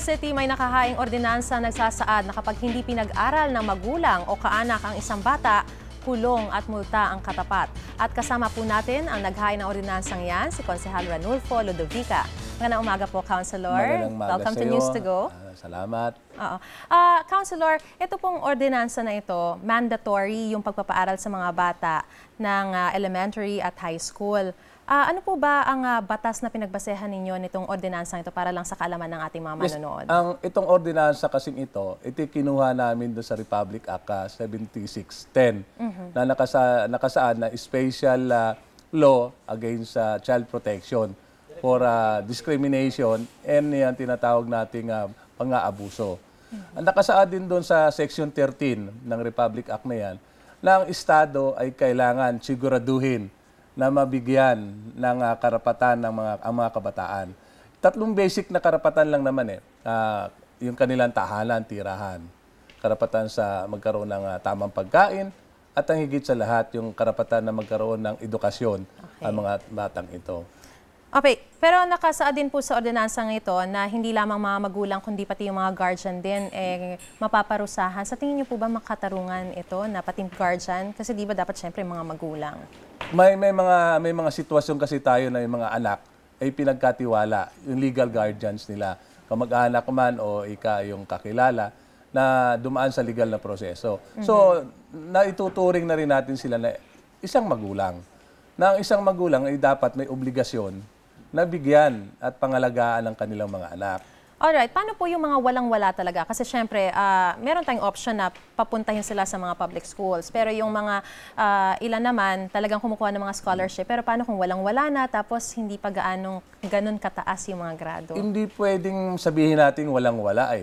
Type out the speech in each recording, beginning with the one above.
City may nakahaing ordinansa nagsasaad na kapag hindi pinag-aral ng magulang o kaanak ang isang bata, kulong at multa ang katapat. At kasama po natin ang naghain ng ordinansang yan, si Konsehal Ranulfo Lodovica. Magandang umaga po, Councilor. Welcome to News to Go. Salamat. Councilor, ito pong ordinansa na ito, mandatory yung pagpapaaral sa mga bata ng elementary at high school. Ano po ba ang batas na pinagbasehan ninyo nitong ordinansang ito para lang sa kaalaman ng ating mga manonood? Itong ordinansa kasing ito kinuha namin doon sa Republic Act 7610 na nakasaad na special law against child protection for discrimination and yan tinatawag nating pang-aabuso. Nakasaad din doon sa Section 13 ng Republic Act na yan na ang Estado ay kailangan siguraduhin na mabigyan ng karapatan ng mga kabataan. Tatlong basic na karapatan lang naman yung kanilang tahanan, tirahan. Karapatan sa magkaroon ng tamang pagkain at ang higit sa lahat yung karapatan na magkaroon ng edukasyon ang mga batang ito. Okay, pero nakasaad din po sa ordinansang ito na hindi lamang mga magulang kundi pati yung mga guardian din mapaparusahan. Sa tingin niyo po ba makatarungan ito na pati guardian? Kasi di ba dapat syempre mga magulang? May mga sitwasyon kasi tayo na yung mga anak ay pinagkatiwala, yung legal guardians nila, kamag-anak man o yung kakilala na dumaan sa legal na proseso. So, naituturing na rin natin sila na isang magulang. Na ang isang magulang ay dapat may obligasyon na bigyan at pangalagaan ng kanilang mga anak. Alright, paano po yung mga walang-wala talaga? Kasi syempre, meron tayong option na papuntahin sila sa mga public schools. Pero yung mga ilan naman talagang kumukuha ng mga scholarship. Pero paano kung walang-wala na tapos hindi pa ganun kataas yung mga grado? Hindi pwedeng sabihin natin walang-wala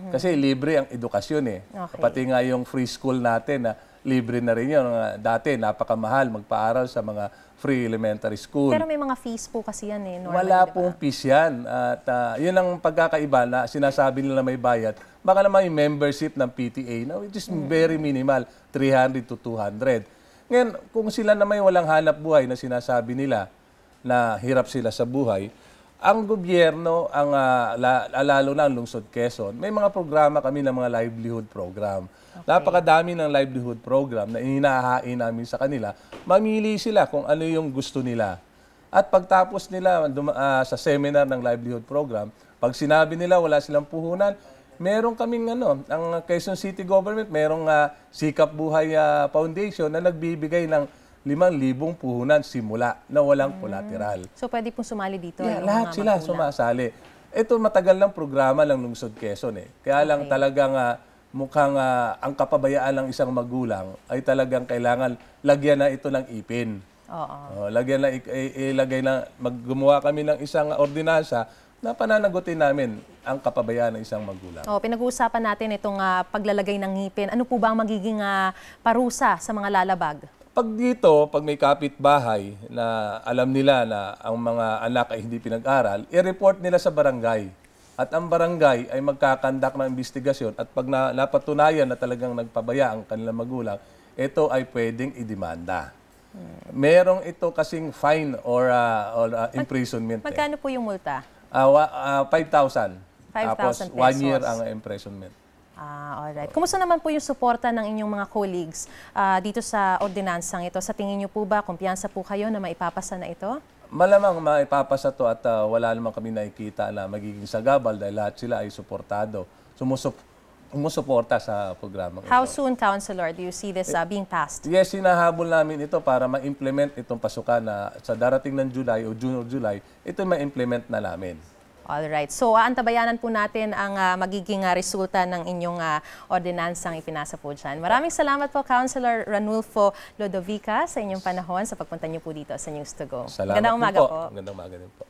Kasi libre ang edukasyon Okay. Pati nga yung free school natin libre na rin yun. Dati napakamahal magpaaral sa mga free elementary school. Pero may mga fees po kasi yan normally, wala diba? pong fees yan. At yun ang pagkakaiba na sinasabi nila may bayad. Baka naman yung membership ng PTA which is very minimal, 300 to 200. Ngayon, kung sila na may walang hanap buhay na sinasabi nila na hirap sila sa buhay, ang gobyerno, lalo na ang Lungsod Quezon, may mga programa kami ng mga livelihood program. Okay. Napakadami ng livelihood program na hinahain namin sa kanila. Mamili sila kung ano yung gusto nila. At pagtapos nila sa seminar ng livelihood program, pag sinabi nila wala silang puhunan, meron kaming ang Quezon City Government, merong Sikap Buhay Foundation na nagbibigay ng 5,000 puhunan simula na walang collateral. So pwede pong sumali dito? Yeah, lahat sila sumasali. Ito matagal ng programa ng Lungsod Quezon Kaya lang talagang mukhang ang kapabayaan ng isang magulang ay talagang kailangan lagyan na ito ng ipin. Lagyan na ilagay na gumawa kami ng isang ordinansa na pananagutin namin ang kapabayaan ng isang magulang. Pinag-uusapan natin itong paglalagay ng ngipin. Ano po ba ang magiging parusa sa mga lalabag? Pag may kapitbahay na alam nila na ang mga anak ay hindi pinag-aral, i-report nila sa barangay. At ang barangay ay magkakandak ng investigasyon at pag napatunayan na talagang nagpabaya ang kanilang magulang, ito ay pwedeng idemanda. Merong ito kasing fine or imprisonment. Magkano po yung multa? 5,000. 5,000 Tapos pesos. 1 year ang imprisonment. Alright. Kumusta naman po yung suporta ng inyong mga colleagues dito sa ordinansang ito? Sa tingin niyo po ba, kumpiyansa po kayo na maipapasa na ito? Malamang maipapasa to at wala naman kami nakikita na magiging sagabal dahil lahat sila ay suportado. Sumusuporta sa programa. How soon, Councilor, do you see this being passed? Yes, hinahabol namin ito para ma-implement itong pasukan na sa darating ng July o June or July, ito ma-implement na namin. Alright. So, antabayanan po natin ang magiging resulta ng inyong ordinansang ipinasa po dyan. Maraming salamat po, Councilor Ranulfo Lodovica, sa inyong panahon sa pagpunta niyo po dito sa News to Go. Salamat Magandang umaga po. Magandang umaga din po.